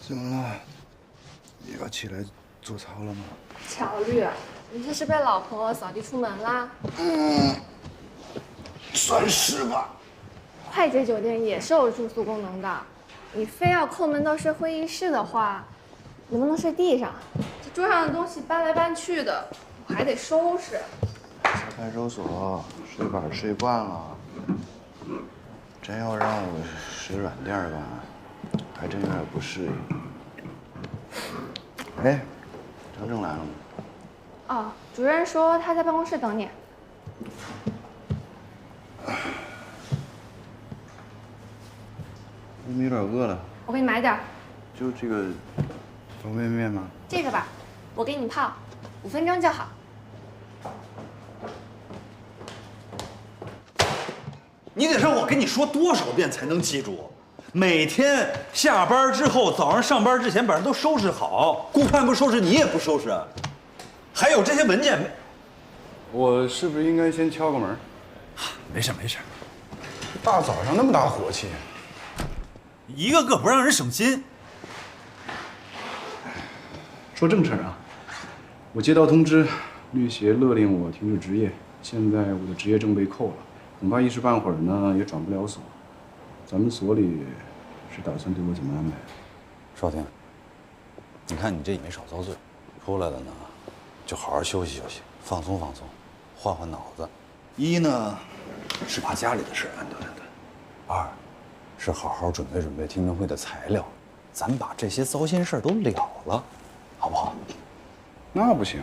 怎么了？也要起来做操了吗？乔绿，你这是被老婆扫地出门啦？算是吧。快捷酒店也是有住宿功能的，你非要抠门到睡会议室的话，能不能睡地上？这桌上的东西搬来搬去的，我还得收拾。在派出所睡板睡惯了，真要让我睡软垫吧，还真有点不适应。哎，程程来了吗？哦，主任说他在办公室等你。我怎么有点饿了？我给你买点儿。就这个方便面吗？这个吧，我给你泡，5分钟就好。你得让我跟你说多少遍才能记住？每天下班之后，早上上班之前把人都收拾好。顾盼不收拾，你也不收拾。还有这些文件，我是不是应该先敲个门？没事没事，大早上那么大火气，一个个不让人省心。说正事啊，我接到通知，律协勒令我停止执业，现在我的执业证被扣了，恐怕一时半会儿呢也转不了所。咱们所里是打算对我怎么安排？少廷，你看你这也没少遭罪，出来了呢，就好好休息休息，放松放松，换换脑子。一呢，是把家里的事安顿安顿；二，是好好准备准备听证会的材料，咱把这些糟心事都了了，好不好？那不行，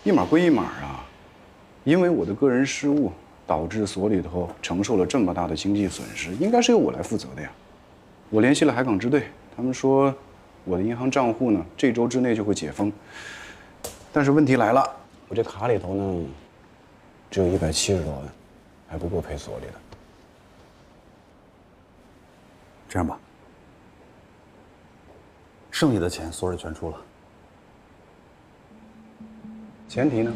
一码归一码啊，因为我的个人失误导致所里头承受了这么大的经济损失，应该是由我来负责的呀。我联系了海港支队，他们说我的银行账户呢这周之内就会解封，但是问题来了，我这卡里头呢只有170多万，还不够赔所里的。这样吧，剩下的钱所里全出了。前提呢？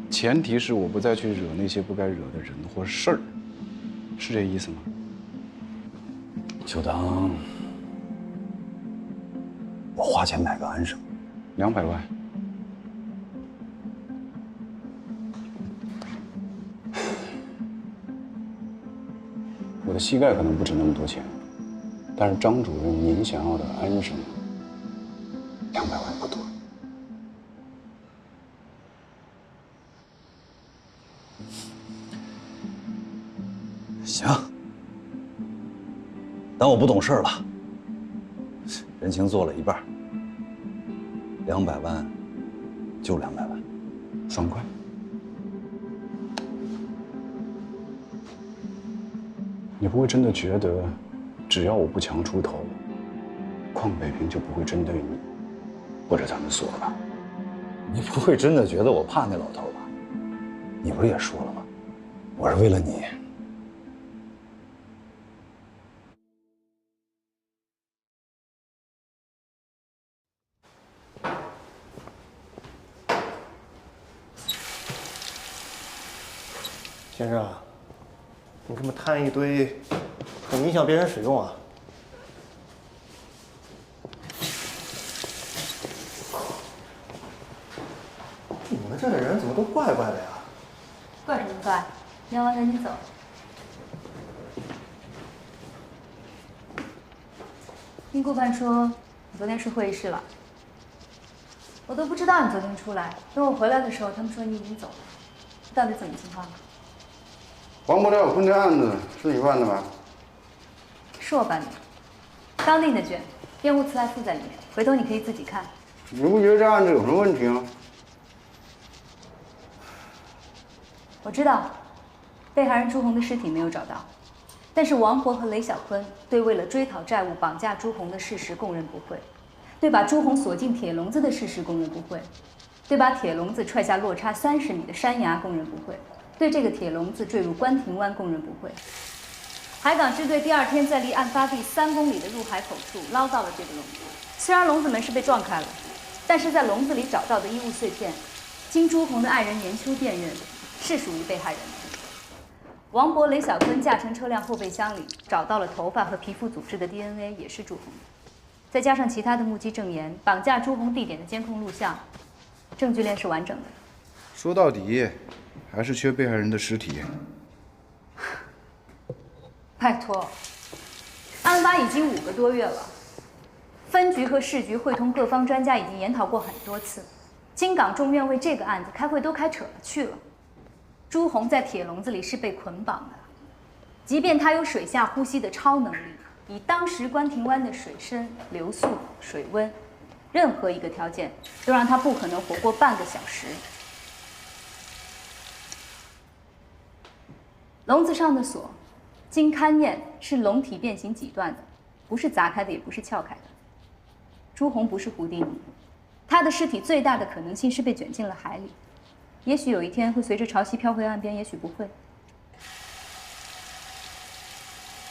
前提是我不再去惹那些不该惹的人或事儿，是这意思吗？就当我花钱买个安生，200万。我的膝盖可能不值那么多钱，但是张主任您想要的安生，200万不多。行，当我不懂事了，人情做了一半，200万就200万，爽快。你不会真的觉得，只要我不强出头，邝北平就不会针对你，或者咱们所吧？你不会真的觉得我怕那老头吧？你不是也说了吗？我是为了你。先生，你这么摊一堆，很影响别人使用啊。你们这的人怎么都怪怪的呀？怪什么怪？聊完赶紧走。听顾盼说，你昨天睡会议室了。我都不知道你昨天出来，等我回来的时候，他们说你已经走了。到底怎么情况？黄伯料婚这案子是你办的吧？是我办的，当令的卷，辩护词还附在里面，回头你可以自己看。你不觉得这案子有什么问题吗？我知道，被害人朱红的尸体没有找到，但是王博和雷小坤对为了追讨债务绑架朱红的事实供认不讳，对把朱红锁进铁笼子的事实供认不讳，对把铁笼子踹下落差30米的山崖供认不讳，对这个铁笼子坠入关亭湾供认不讳。海港支队第2天在离案发地3公里的入海口处捞到了这个笼子，虽然笼子门是被撞开了，但是在笼子里找到的衣物碎片经朱红的爱人年秋辨认，是属于被害人的。王博、雷小坤驾乘车辆后备箱里找到了头发和皮肤组织的 DNA， 也是朱红的。再加上其他的目击证言，绑架朱红地点的监控录像，证据链是完整的。说到底，还是缺被害人的尸体。拜托，案发已经5个多月了，分局和市局会同各方专家已经研讨过很多次，京港众院为这个案子开会都开扯了去了。朱红在铁笼子里是被捆绑的，即便他有水下呼吸的超能力，以当时关亭湾的水深、流速、水温，任何一个条件都让他不可能活过半个小时。笼子上的锁，经勘验是笼体变形几段的，不是砸开的，也不是撬开的。朱红不是胡迪尼，他的尸体最大的可能性是被卷进了海里，也许有一天会随着潮汐飘回岸边，也许不会。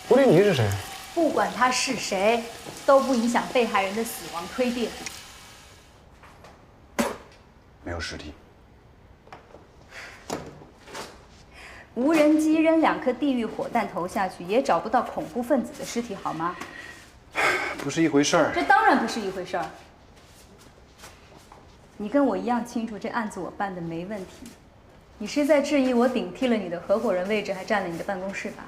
胡迪尼是谁？不管他是谁，都不影响被害人的死亡推定。没有尸体。无人机扔2颗地狱火弹头下去，也找不到恐怖分子的尸体，好吗？不是一回事儿。这当然不是一回事儿。你跟我一样清楚，这案子我办的没问题。你是在质疑我顶替了你的合伙人位置，还占了你的办公室吧？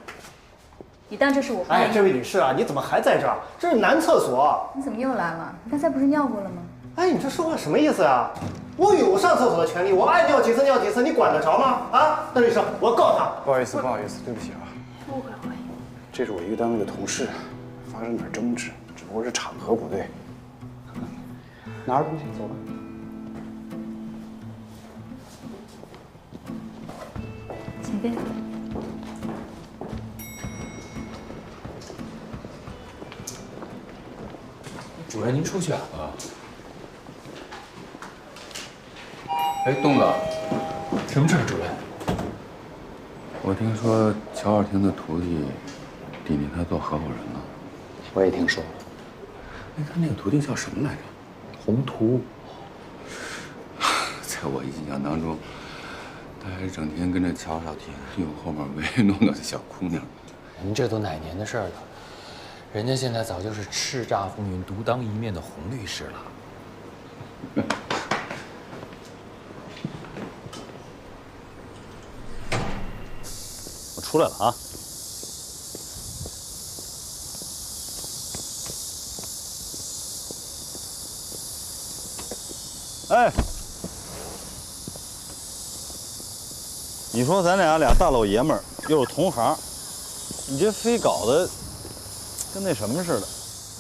你当这是我？哎，这位女士啊，你怎么还在这儿？这是男厕所。你怎么又来了？你刚才不是尿过了吗？哎，你这说话什么意思啊？我有上厕所的权利，我爱尿几次尿几次，你管得着吗？啊，邓律师，我要告他。不好意思，对不起啊。误会。这是我一个单位的同事，发生点争执，只不过是场合不对。拿着东西走吧。请便。主任，您出去啊？哎，东子，什么事儿，主任？我听说乔尔廷的徒弟顶替他做合伙人了。我也听说了。哎，他那个徒弟叫什么来着？宏图。在我印象当中，他还是整天跟着乔少廷用后面唯唯诺诺的小姑娘。您这都哪年的事儿了？人家现在早就是叱咤风云、独当一面的洪律师了。我出来了啊！哎，你说咱俩大老爷们儿，又是同行，你这非搞得跟那什么似的。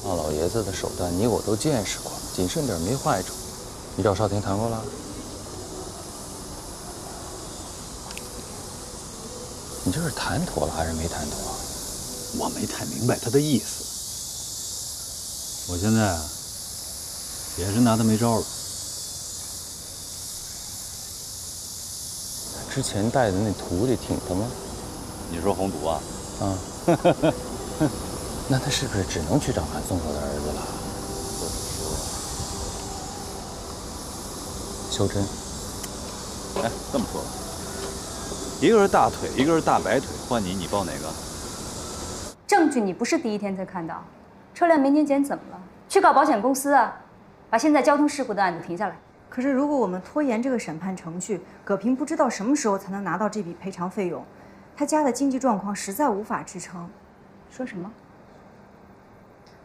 那老爷子的手段，你我都见识过，谨慎点没坏处。你找少廷谈过了？你这是谈妥了还是没谈妥？我没太明白他的意思。我现在啊，也是拿他没招了。之前带的那徒弟挺他吗？你说洪赌啊？啊，那他是不是只能去找韩松手的儿子了？或者说，修真？哎，这么说吧，一个是大腿，一个是大白腿，换你报哪个？证据你不是第一天才看到，车辆没年检怎么了？去告保险公司啊，把现在交通事故的案子停下来。可是如果我们拖延这个审判程序，葛平不知道什么时候才能拿到这笔赔偿费用，他家的经济状况实在无法支撑。说什么？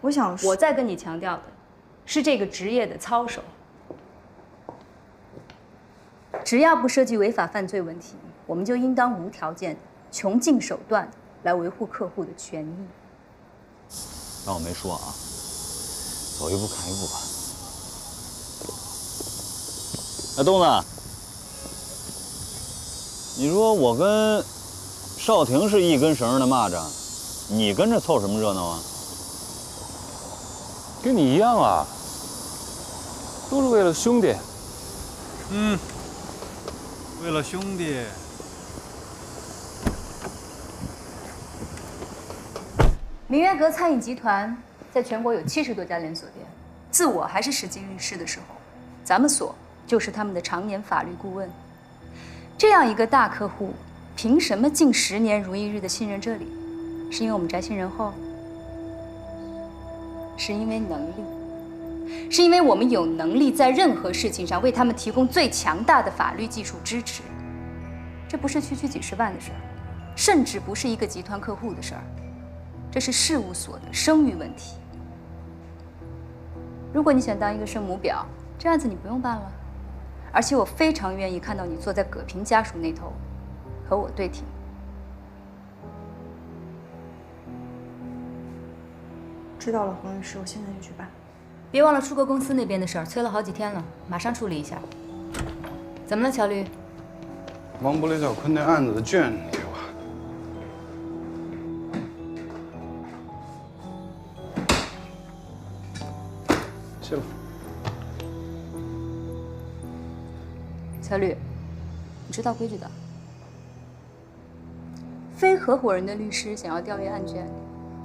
我想说，我在跟你强调的是这个职业的操守，只要不涉及违法犯罪问题，我们就应当无条件、穷尽手段来维护客户的权益。当我没说啊，走一步看一步吧。哎，东子，你说我跟少廷是一根绳上的蚂蚱，你跟着凑什么热闹啊？跟你一样啊，都是为了兄弟。为了兄弟。明渊阁餐饮集团在全国有70多家连锁店，自我还是实际运势的时候，咱们所就是他们的常年法律顾问。这样一个大客户，凭什么近10年如一日的信任这里？是因为我们宅心仁厚？是因为能力？是因为我们有能力在任何事情上为他们提供最强大的法律技术支持？这不是区区几十万的事儿，甚至不是一个集团客户的事儿，这是事务所的声誉问题。如果你想当一个圣母婊，这案子你不用办了。而且我非常愿意看到你坐在葛平家属那头，和我对挺。知道了，洪律师，我现在就去办。别忘了出国公司那边的事儿，催了好几天了，马上处理一下。怎么了，乔律？王博雷小坤那案子的卷给我。谢了。乔律，你知道规矩的。非合伙人的律师想要调阅案卷，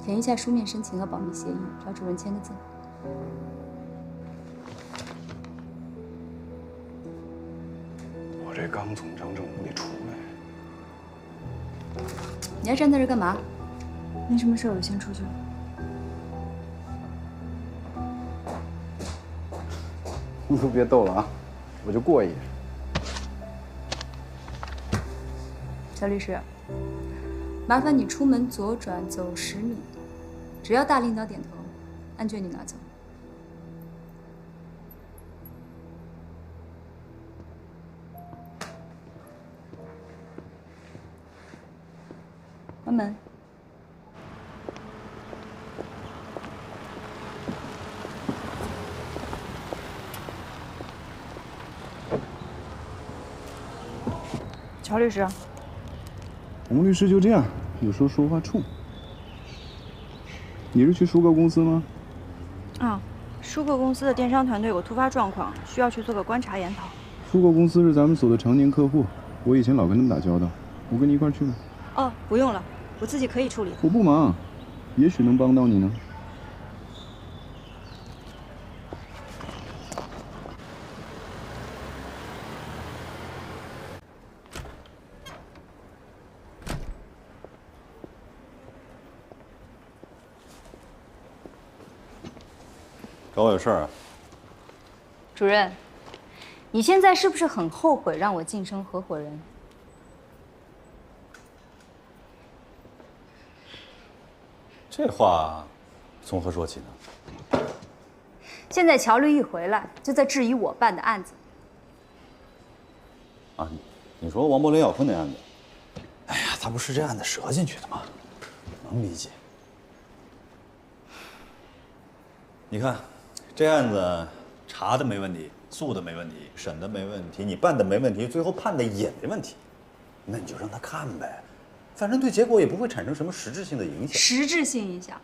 填一下书面申请和保密协议，找主任签个字。我这刚从张正屋里出来。你还站在这干嘛？没什么事，我就先出去了。你都别逗了啊，我就过一眼。乔律师，麻烦你出门左转走10米，只要大领导点头，案卷你拿走。关门。乔律师。洪律师就这样，有时候说话冲。你是去舒克公司吗？啊，舒克公司的电商团队有突发状况，需要去做个观察研讨。舒克公司是咱们所的常年客户，我以前老跟他们打交道，我跟你一块去吗？哦，不用了，我自己可以处理。我不忙，也许能帮到你呢。找我有事儿啊？主任，你现在是不是很后悔让我晋升合伙人？这话从何说起呢？现在乔律一回来，就在质疑我办的案子。啊，你说王博雷小坤那案子？哎呀，他不是这案子折进去的吗？能理解。你看，这案子查的没问题，诉的没问题，审的没问题，你办的没问题，最后判的也没问题，那你就让他看呗，反正对结果也不会产生什么实质性的影响。实质性影响？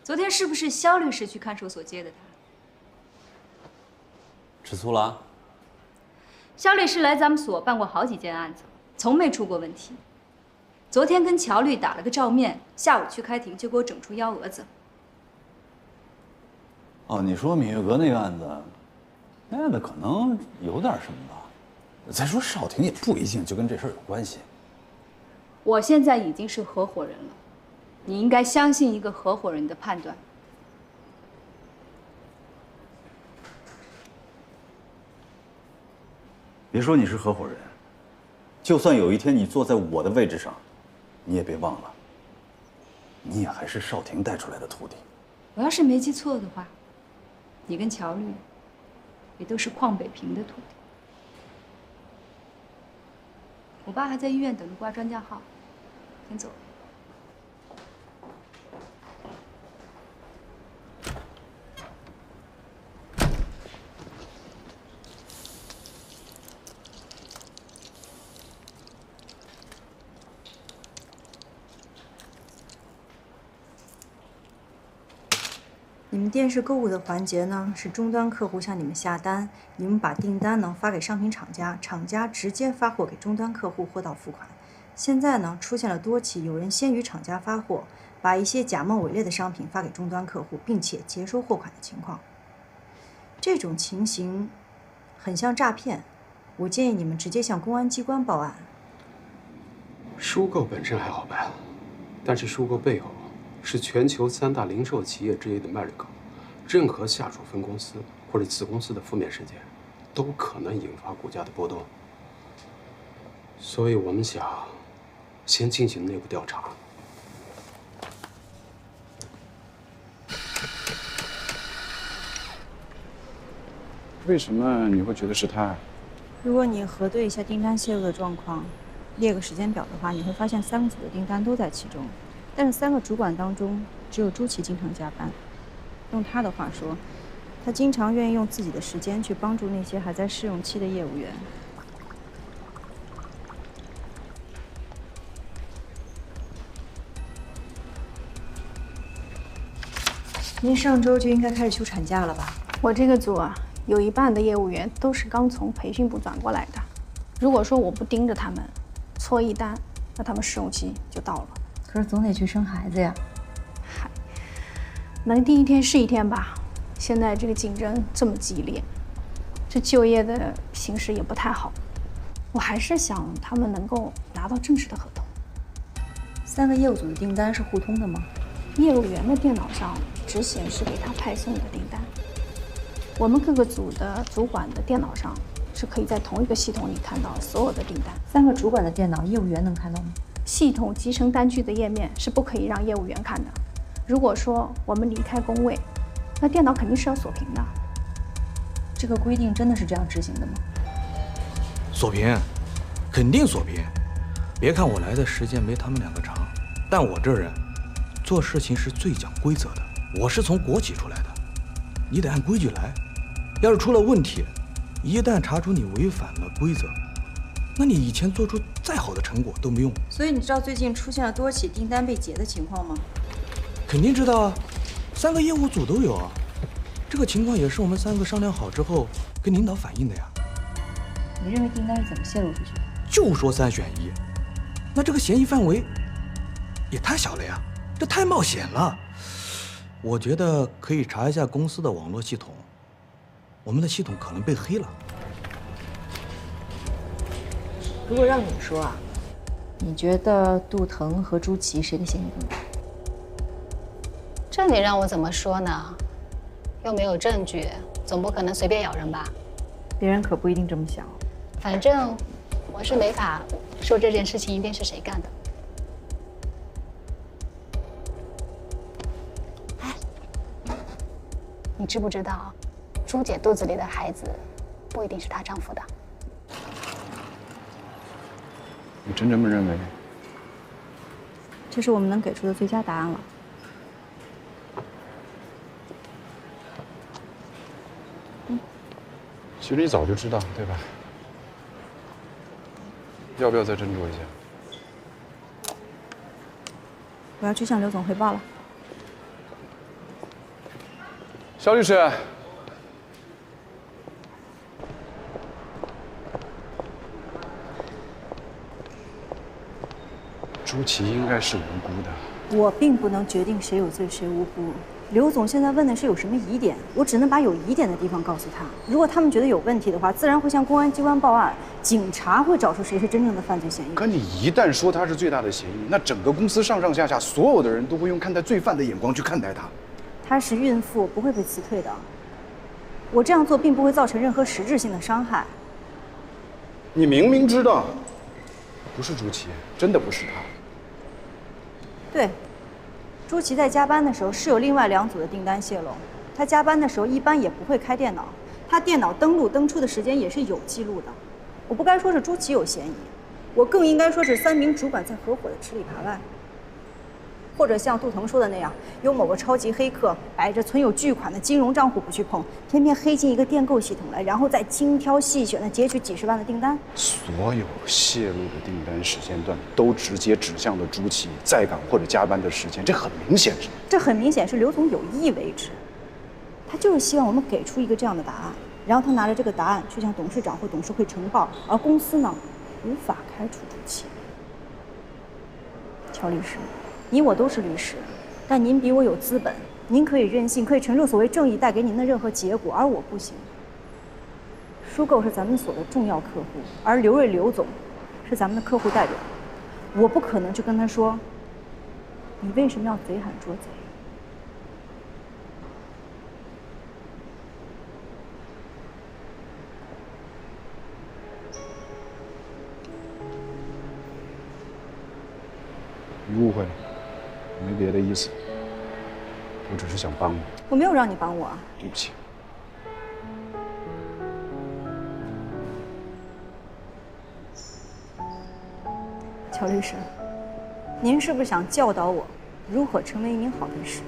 昨天是不是肖律师去看守所接的他？吃醋了？肖律师来咱们所办过好几件案子，从没出过问题。昨天跟乔律打了个照面，下午去开庭就给我整出幺蛾子。哦，你说芈月阁那个案子，那案子可能有点什么吧？再说少廷也不一定就跟这事儿有关系。我现在已经是合伙人了，你应该相信一个合伙人的判断。别说你是合伙人，就算有一天你坐在我的位置上，你也别忘了，你也还是少廷带出来的徒弟。我要是没记错的话，你跟乔律也都是邝北平的徒弟。我爸还在医院等着挂专家号，先走了。你们电视购物的环节呢，是终端客户向你们下单，你们把订单呢发给商品厂家，厂家直接发货给终端客户，货到付款。现在呢出现了多起有人先于厂家发货，把一些假冒伪劣的商品发给终端客户，并且接收货款的情况。这种情形很像诈骗。我建议你们直接向公安机关报案。收购本身还好办，但是收购背后是全球3大零售企业之一的 Marico， 任何下属分公司或者子公司的负面事件，都可能引发股价的波动。所以我们想先进行内部调查。为什么你会觉得是他？如果你核对一下订单泄露的状况，列个时间表的话，你会发现3个组的订单都在其中，但是3个主管当中，只有朱琪经常加班。用他的话说，他经常愿意用自己的时间去帮助那些还在试用期的业务员。您上周就应该开始休产假了吧？我这个组啊，有一半的业务员都是刚从培训部转过来的。如果说我不盯着他们，错一单，那他们试用期就到了。可是总得去生孩子呀。嗨，能第一天是一天吧。现在这个竞争这么激烈，这就业的形势也不太好。我还是想他们能够拿到正式的合同。3个业务组的订单是互通的吗？业务员的电脑上只显示给他派送的订单，我们各个组的主管的电脑上是可以在同一个系统里看到所有的订单。3个主管的电脑，业务员能看到吗？系统集成单据的页面是不可以让业务员看的。如果说我们离开工位，那电脑肯定是要锁屏的。这个规定真的是这样执行的吗？锁屏，肯定锁屏。别看我来的时间没他们2个长，但我这人做事情是最讲规则的。我是从国企出来的，你得按规矩来。要是出了问题，一旦查出你违反了规则，那你以前做出再好的成果都没用。所以你知道最近出现了多起订单被劫的情况吗？肯定知道啊，3个业务组都有啊。这个情况也是我们3个商量好之后跟领导反映的呀。你认为订单是怎么泄露出去的？就说3选1，那这个嫌疑范围也太小了呀，这太冒险了。我觉得可以查一下公司的网络系统，我们的系统可能被黑了。如果让你说啊，你觉得杜腾和朱琪谁的嫌疑更大？这你让我怎么说呢？又没有证据，总不可能随便咬人吧？别人可不一定这么想。反正我是没法说这件事情一定是谁干的。你知不知道，朱姐肚子里的孩子不一定是她丈夫的？你真这么认为？这是我们能给出的最佳答案了。其实你早就知道，对吧？要不要再斟酌一下？我要去向刘总汇报了。肖律师，朱琪应该是无辜的。我并不能决定谁有罪谁无辜。刘总现在问的是有什么疑点，我只能把有疑点的地方告诉他。如果他们觉得有问题的话，自然会向公安机关报案，警察会找出谁是真正的犯罪嫌疑人。可你一旦说他是最大的嫌疑，那整个公司上上下下所有的人都会用看待罪犯的眼光去看待他。她是孕妇，不会被辞退的。我这样做并不会造成任何实质性的伤害。你明明知道不是朱琪，真的不是他。对。朱琪在加班的时候是有另外2组的订单泄露，她加班的时候一般也不会开电脑，她电脑登录登出的时间也是有记录的。我不该说是朱琪有嫌疑，我更应该说是3名主管在合伙的吃里扒外。或者像杜腾说的那样，有某个超级黑客摆着存有巨款的金融账户不去碰，偏偏黑进一个电购系统来，然后再精挑细选的截取几10万的订单。所有泄露的订单时间段都直接指向了朱琪在岗或者加班的时间，这很明显是刘总有意为之，他就是希望我们给出一个这样的答案，然后他拿着这个答案去向董事长或董事会呈报，而公司呢无法开除朱琪。乔律师，你我都是律师，但您比我有资本，您可以任性，可以承受所谓正义带给您的任何结果，而我不行。苏购是咱们所的重要客户，而刘瑞刘总是咱们的客户代表，我不可能去跟他说，你为什么要贼喊捉贼？你误会了，我没别的意思，我只是想帮你。我没有让你帮我啊。对不起。乔律师，您是不是想教导我如何成为一名好律师？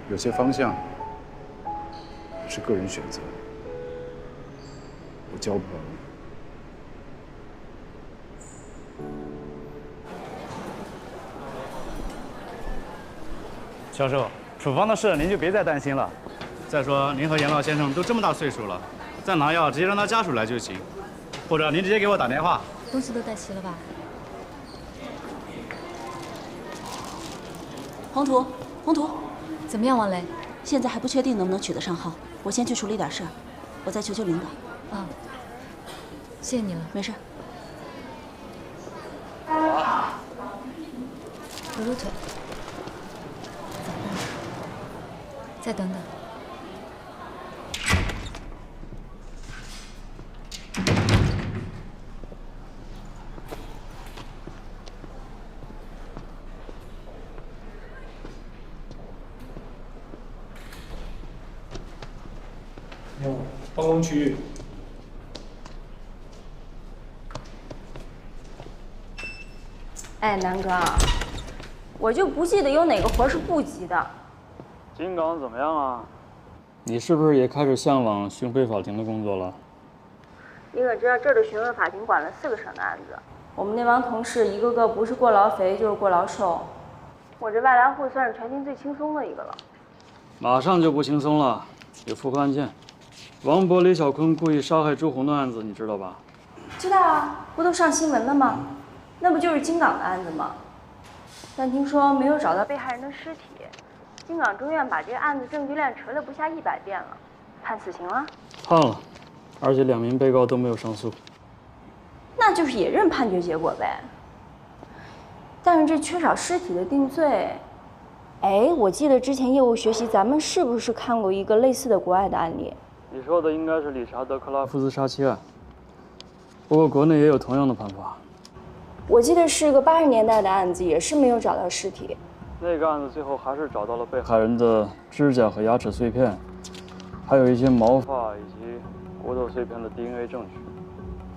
有些方向是个人选择，我教不了你。教授，处方的事您就别再担心了。再说您和严老先生都这么大岁数了，再拿药直接让他家属来就行，或者您直接给我打电话。东西都带齐了吧？宏图，宏图，怎么样，王雷？现在还不确定能不能取得上号，我先去处理点事儿，我再求求领导。啊，谢谢你了。没事。揉揉腿。再等等。办公区域。哎，南哥，我就不记得有哪个活是不急的。金港怎么样啊？你是不是也开始向往巡回法庭的工作了？你可知道这儿的巡回法庭管了4个省的案子，我们那帮同事一个个不是过劳肥就是过劳瘦，我这外来户算是全境最轻松的一个了。马上就不轻松了，有复核案件，王博、李小坤故意杀害朱红的案子，你知道吧？知道啊，不都上新闻了吗？那不就是金港的案子吗？但听说没有找到被害人的尸体。金港中院把这个案子证据链锤了不下100遍了，判死刑了？判了，而且2名被告都没有上诉。那就是也认判决结果呗。但是这缺少尸体的定罪，哎，我记得之前业务学习咱们是不是看过一个类似的国外的案例？你说的应该是理查德·克拉夫斯杀妻案，不过国内也有同样的判法。我记得是个80年代的案子，也是没有找到尸体。那个案子最后还是找到了被害人的指甲和牙齿碎片，还有一些毛发以及骨头碎片的 DNA 证据。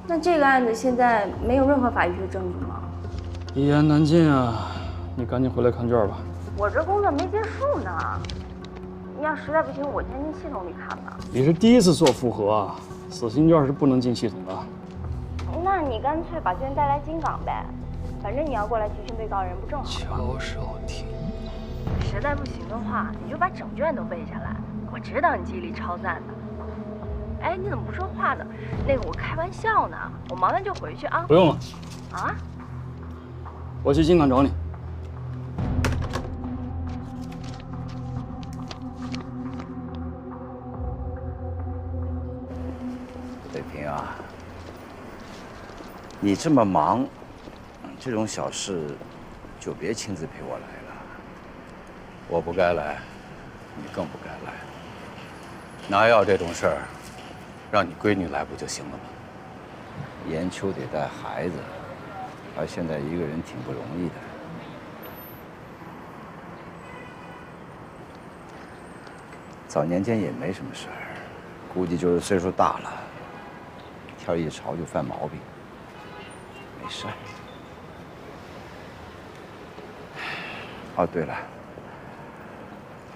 那这个案子现在没有任何法医学证据吗？一言难尽啊！你赶紧回来看卷吧。我这工作没结束呢，你要实在不行，我先进系统里看吧。你是第一次做复核啊，死刑卷是不能进系统的。那你干脆把卷带来金港呗，反正你要过来提讯被告人，不正好？乔少廷，实在不行的话，你就把整卷都背下来。我知道你记忆力超赞的。哎，你怎么不说话呢？那个我开玩笑呢，我忙完就回去啊。不用了。啊？我去金港找你。北平啊，你这么忙，这种小事就别亲自陪我来了。我不该来，你更不该来。拿药这种事儿，让你闺女来不就行了吗？严秋得带孩子，她现在一个人挺不容易的。早年间也没什么事儿，估计就是岁数大了，天一潮就犯毛病。没事儿。哦，对了，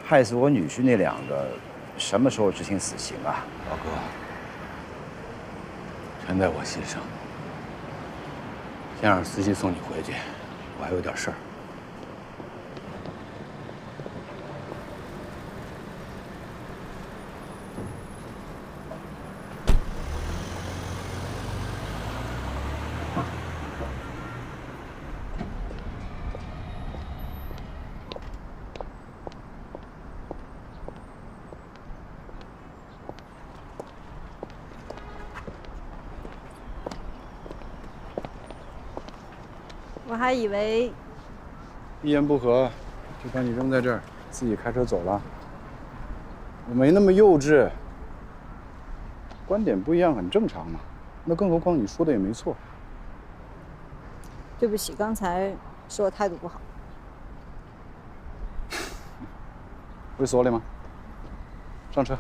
害死我女婿那2个，什么时候执行死刑啊？老哥，全在我心上。先让司机送你回去，我还有点事儿。我还以为一言不合就把你扔在这儿，自己开车走了。我没那么幼稚，观点不一样很正常嘛。那更何况你说的也没错。对不起，刚才说我态度不好。会锁里吗？上车。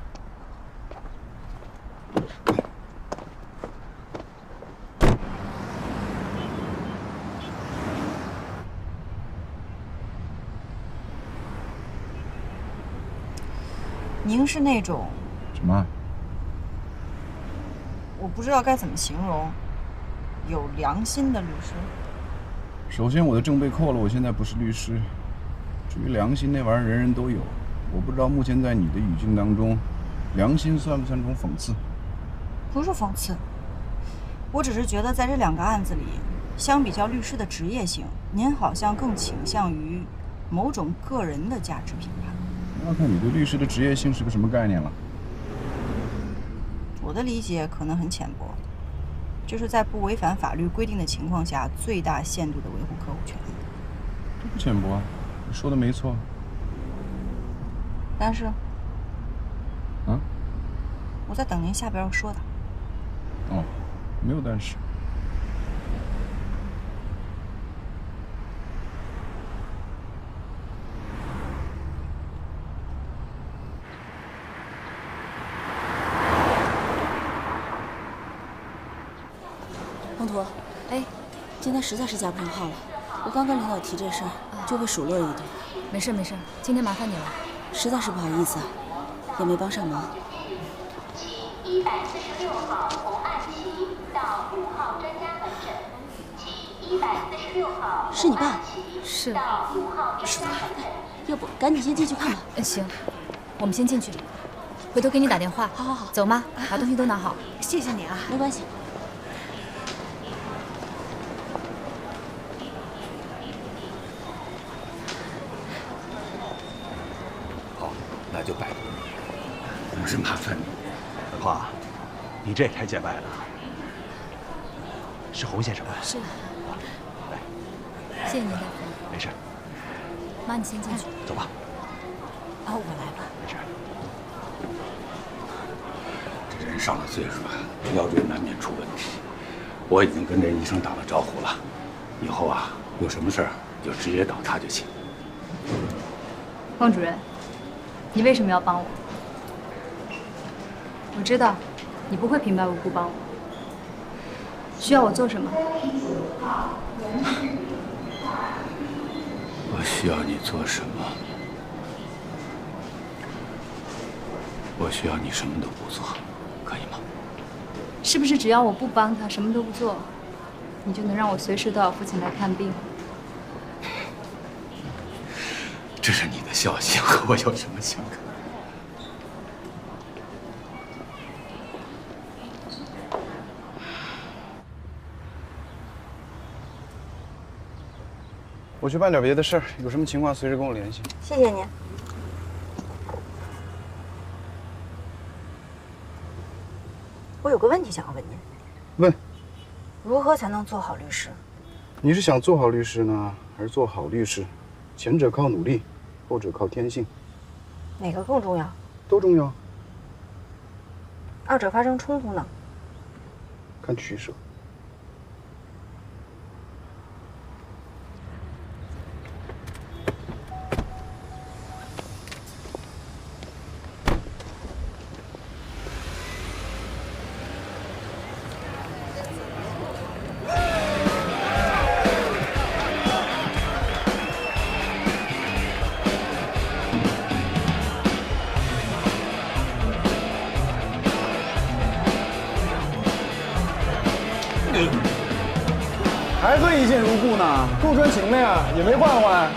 您是那种什么？我不知道该怎么形容，有良心的律师。首先，我的证被扣了，我现在不是律师。至于良心那玩意儿，人人都有。我不知道目前在你的语境当中，良心算不算种讽刺？不是讽刺，我只是觉得在这2个案子里，相比较律师的职业性，您好像更倾向于某种个人的价值评判。要看你对律师的职业性是个什么概念了。我的理解可能很浅薄，就是在不违反法律规定的情况下，最大限度地维护客户权益。这不浅薄啊，你说的没错。但是，啊？我在等您下边要说的。哦，没有但是。黄图，哎，今天实在是加不上号了。我刚跟领导提这事儿，就被数落了一顿。没事没事，今天麻烦你了，实在是不好意思啊，也没帮上忙。146号红岸旗到5号专家门诊，其146号是你爸？是。到5号专家门诊。要不赶紧先进去看吧。行，我们先进去，回头给你打电话。好好好，走吗？把东西都拿好。谢谢你啊。没关系。那就拜托你，不是麻烦你。华，你这太结拜了。是洪先生吧？是。来，谢谢您，大夫。没事。妈，你先进去。走吧。啊，我来吧。没事。这人上了岁数了，腰椎难免出问题。我已经跟这医生打了招呼了，以后啊，有什么事儿就直接找他就行。汪主任。你为什么要帮我？我知道，你不会平白无故帮我。需要我做什么？我需要你做什么？我需要你什么都不做，可以吗？是不是只要我不帮他，什么都不做，你就能让我随时都要父亲来看病？这是你的孝心，和我有什么相干？我去办点别的事儿，有什么情况随时跟我联系。谢谢您。我有个问题想要问您。问。如何才能做好律师？你是想做好律师呢，还是做好律师？前者靠努力，后者靠天性。哪个更重要？都重要。二者发生冲突呢？看取舍。还算一见如故呢，够专情的呀，也没换换。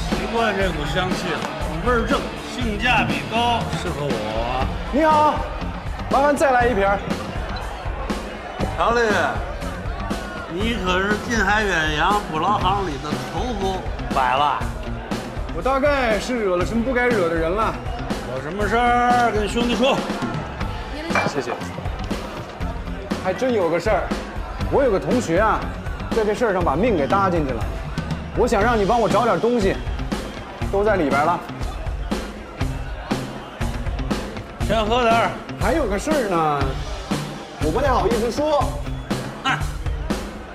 习惯这股香气了，味儿正，性价比高，适合我。你好，麻烦再来一瓶。常律，你可是近海远洋捕捞行里的头目，摆了。我大概是惹了什么不该惹的人了。有什么事儿跟兄弟说。谢谢。还真有个事儿，我有个同学啊，在这事儿上把命给搭进去了。我想让你帮我找点东西，都在里边了。先喝点儿。还有个事儿呢，我不太好意思说。哎，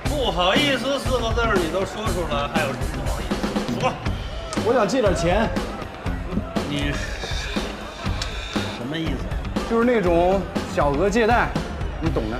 不好意思4个字儿你都说出来，还有什么不好意思？说。我想借点钱。你什么意思？就是那种小额借贷，你懂的。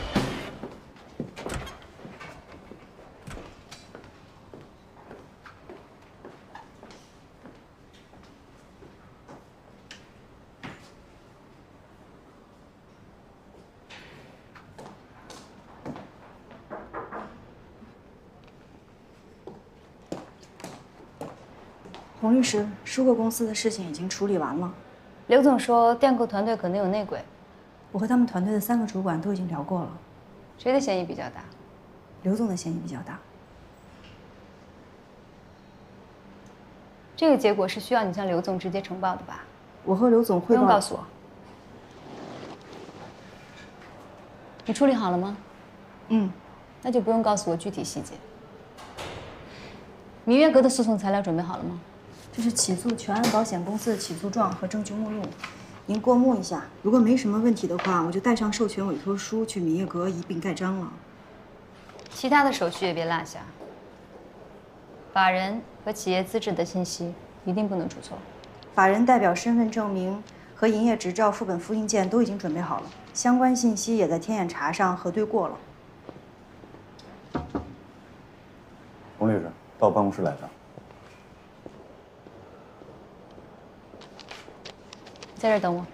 洪律师，舒克公司的事情已经处理完了。刘总说电购团队可能有内鬼，我和他们团队的3个主管都已经聊过了。谁的嫌疑比较大？刘总的嫌疑比较大。这个结果是需要你向刘总直接呈报的吧？我和刘总汇报。不用告诉我。你处理好了吗？那就不用告诉我具体细节。明月阁的诉讼材料准备好了吗？这是起诉全案保险公司的起诉状和证据目录，您过目一下。如果没什么问题的话，我就带上授权委托书去明月阁一并盖章了。其他的手续也别落下。法人和企业资质的信息一定不能出错。法人代表身份证明和营业执照副本复印件都已经准备好了，相关信息也在天眼查上核对过了。洪律师，到办公室来一趟。在这儿等我。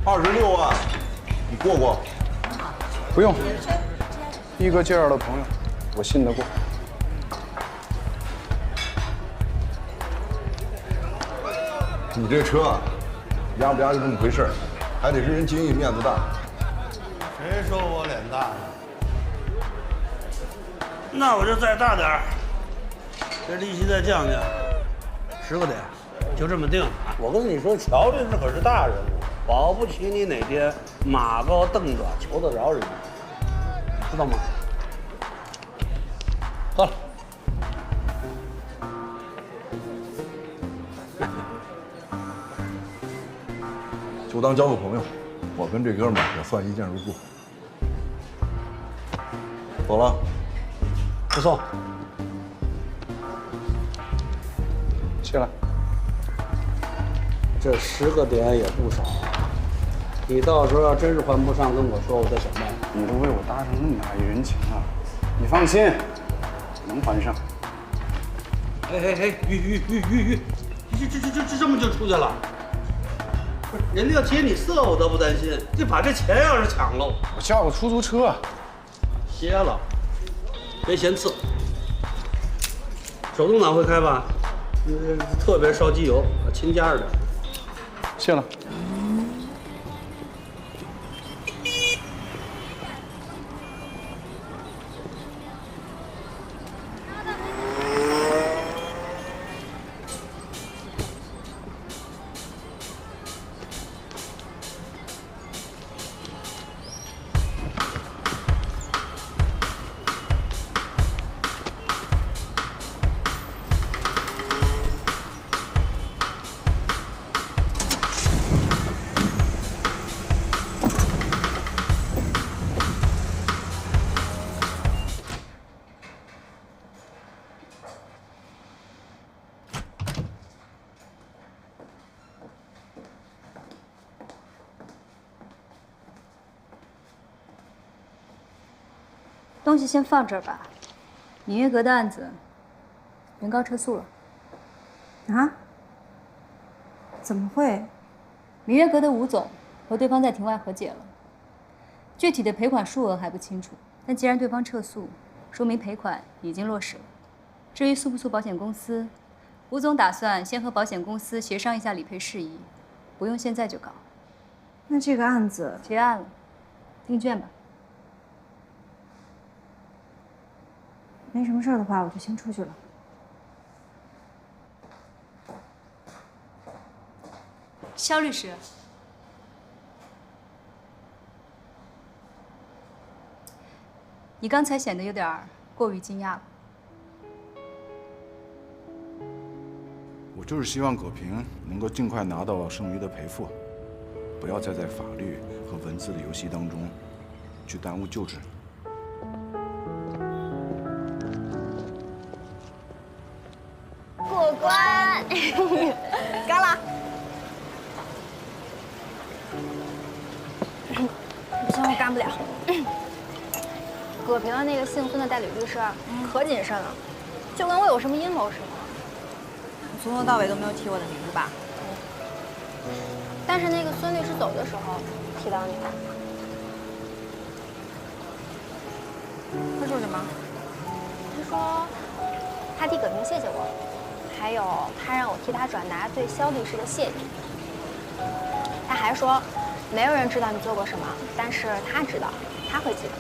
26万，你过过？不用，一哥介绍的朋友，我信得过。你这车啊，压不压就这么回事儿，还得是人经济面子大。谁说我脸大呢？那我就再大点儿，这利息再降降，10个点，就这么定。我跟你说，乔律师可是大人物，保不齐你哪天马高凳短，求得着人，知道吗？喝了。就当交个朋友，我跟这哥们儿也算一见如故。走了，不送。谢了。这10个点也不少，你到时候要真是还不上，跟我说，我再想办法。你都为我搭上那么大一人情了，你放心，能还上。哎，玉，这么就出去了？不是，人家要劫你色，我倒不担心，就把这钱要是抢了，我叫个出租车。歇了，别嫌次。手动挡会开吧？特别烧机油，轻加着点。谢了。东西先放这儿吧。明月阁的案子，原告撤诉了。啊？怎么会？明月阁的吴总和对方在庭外和解了，具体的赔款数额还不清楚。但既然对方撤诉，说明赔款已经落实了。至于诉不诉保险公司，吴总打算先和保险公司协商一下理赔事宜，不用现在就搞。那这个案子结案了，订卷吧。没什么事儿的话，我就先出去了。肖律师，你刚才显得有点过于惊讶了。我就是希望葛平能够尽快拿到剩余的赔付，不要再在法律和文字的游戏当中去耽误救治。过关，干了！不行，我干不了。葛平的那个姓孙的代理律师可谨慎了，就跟我有什么阴谋似的。你从头到尾都没有提我的名字吧？但是那个孙律师走的时候提到你了。他说什么？他说他替葛平谢谢我，还有他让我替他转达对肖律师的谢意。他还说没有人知道你做过什么，但是他知道，他会记得。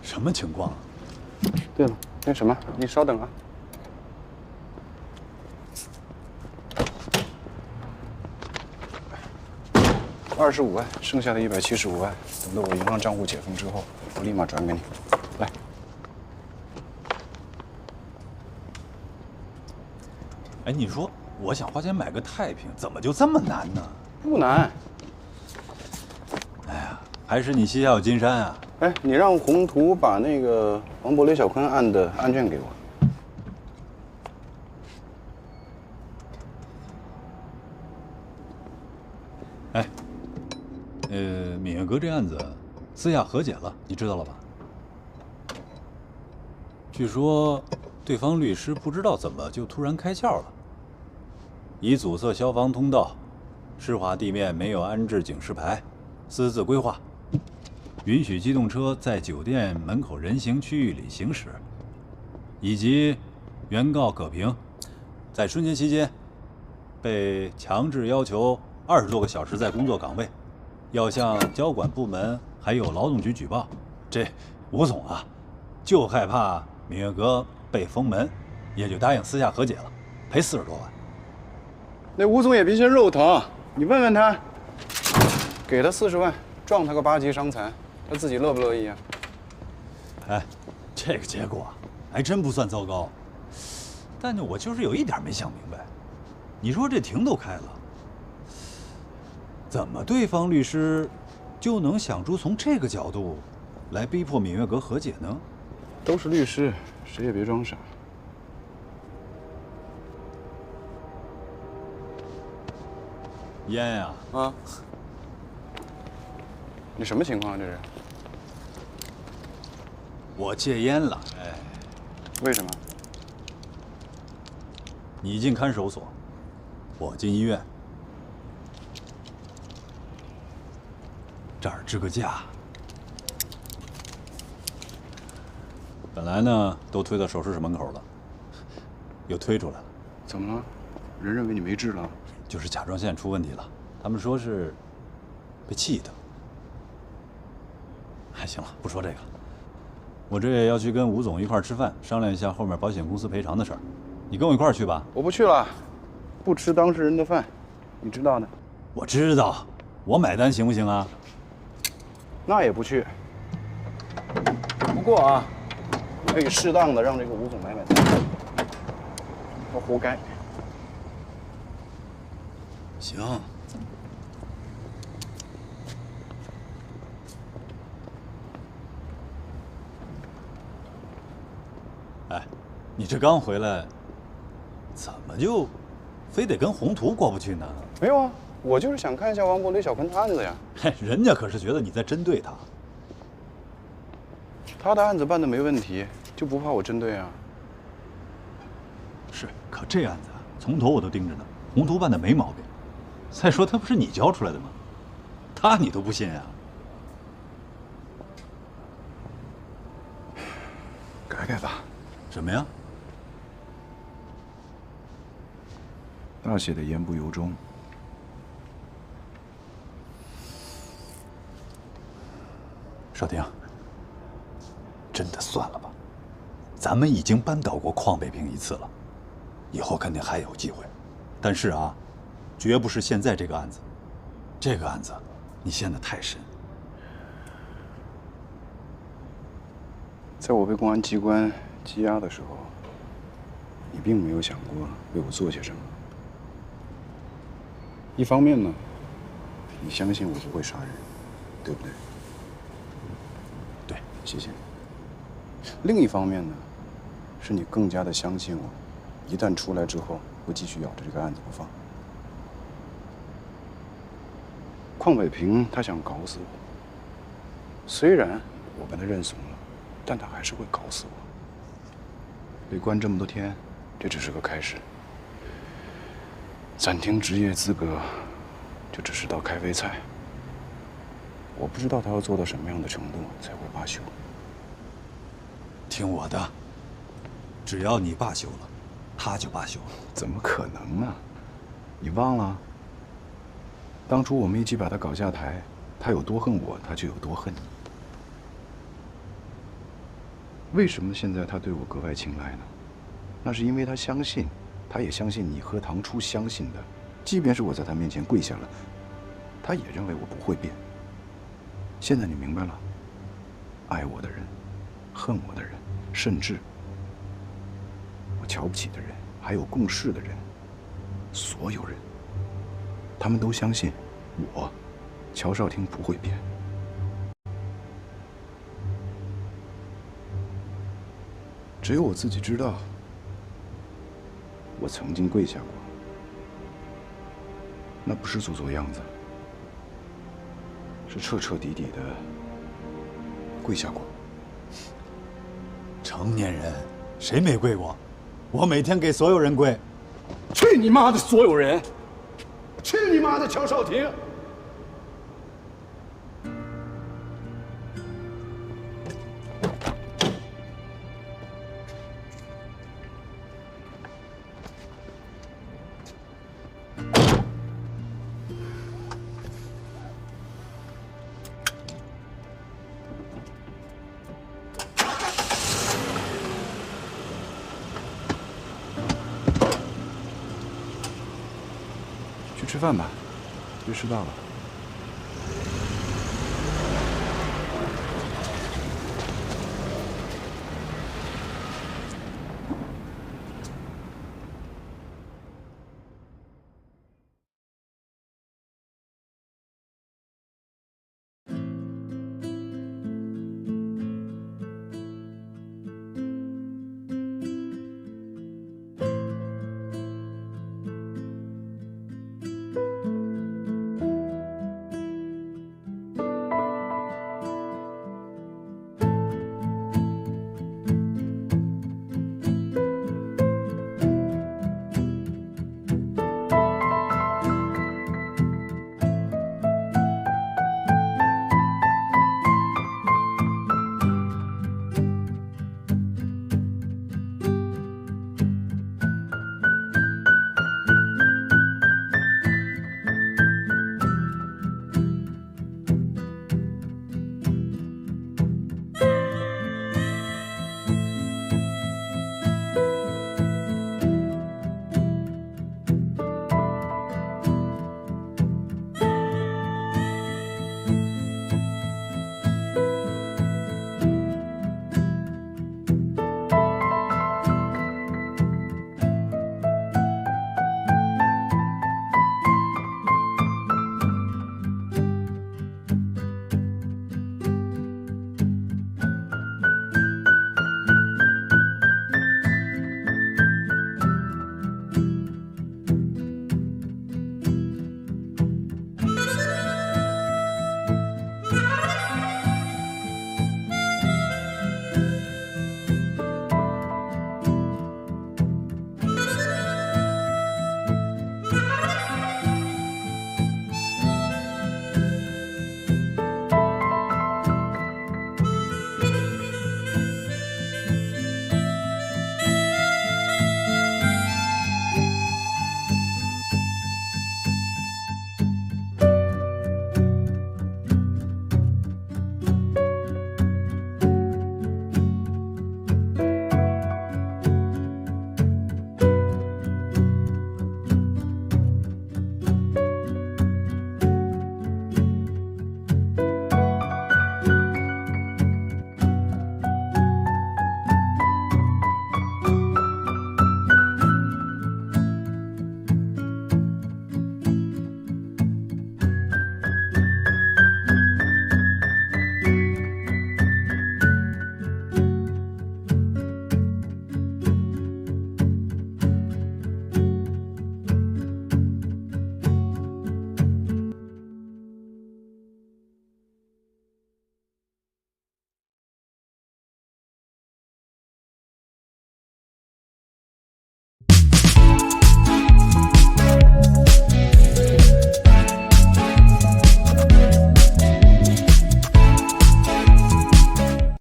什么情况？对了，那什么，你稍等啊。25万，剩下的175万，等到我银行账户解封之后，我立马转给你。来。哎，你说我想花钱买个太平，怎么就这么难呢？不难。哎呀，还是你膝下有金山啊！哎，你让宏图把那个王博、雷小坤案的案卷给我。哎，闽月阁这案子私下和解了，你知道了吧？据说对方律师不知道怎么就突然开窍了，以阻塞消防通道、湿滑地面没有安置警示牌、私自规划。允许机动车在酒店门口人行区域里行驶，以及原告葛平在春节期间被强制要求20多个小时在工作岗位，要向交管部门还有劳动局举报。这吴总啊，就害怕闽月阁被封门，也就答应私下和解了，赔40多万。那吴总也别嫌肉疼，你问问他，给他40万，撞他个8级伤残。他自己乐不乐意啊？哎，这个结果还真不算糟糕，但是我就是有一点没想明白，你说这庭都开了，怎么对方律师就能想出从这个角度来逼迫闽月阁和解呢？都是律师，谁也别装傻。烟呀！啊！你什么情况啊？这是？我戒烟了，哎，为什么？你进看守所，我进医院，这儿支个架。本来呢，都推到手术室门口了，又推出来了。怎么了？人认为你没治了？就是甲状腺出问题了，他们说是被气的。哎，行了，不说这个了。我这也要去跟吴总一块儿吃饭，商量一下后面保险公司赔偿的事儿。你跟我一块儿去吧。我不去了，不吃当事人的饭，你知道的。我知道，我买单行不行啊？那也不去。不过啊，可以适当的让这个吴总买单，他活该。行。哎，你这刚回来，怎么就非得跟宏图过不去呢？没有啊，我就是想看一下王博、雷小坤的案子呀。嘿，人家可是觉得你在针对他。他的案子办得没问题，就不怕我针对啊？是，可这案子从头我都盯着呢，宏图办的没毛病。再说他不是你教出来的吗？他你都不信啊？改改吧。什么呀？大写的言不由衷。少廷，真的算了吧，咱们已经扳倒过邝北平一次了，以后肯定还有机会。但是啊，绝不是现在这个案子，这个案子你陷得太深。在我被公安机关羁押的时候，你并没有想过为我做些什么。一方面呢，你相信我不会杀人，对不对？对，谢谢你。另一方面呢，是你更加的相信我，一旦出来之后会继续咬着这个案子不放。邝北平他想搞死我，虽然我跟他认怂了，但他还是会搞死我。被关这么多天，这只是个开始。暂停职业资格，就只是道开胃菜。我不知道他要做到什么样的程度才会罢休。听我的，只要你罢休了，他就罢休了。怎么可能呢？你忘了？当初我们一起把他搞下台，他有多恨我，他就有多恨你。为什么现在他对我格外青睐呢？那是因为他相信，他也相信你和唐初相信的，即便是我在他面前跪下了，他也认为我不会变。现在你明白了，爱我的人，恨我的人，甚至我瞧不起的人，还有共事的人，所有人，他们都相信我，乔少廷不会变。只有我自己知道，我曾经跪下过，那不是做做样子，是彻彻底底的跪下过。成年人谁没跪过？我每天给所有人跪。去你妈的所有人！去你妈的乔少廷！吃饭吧，别迟到了。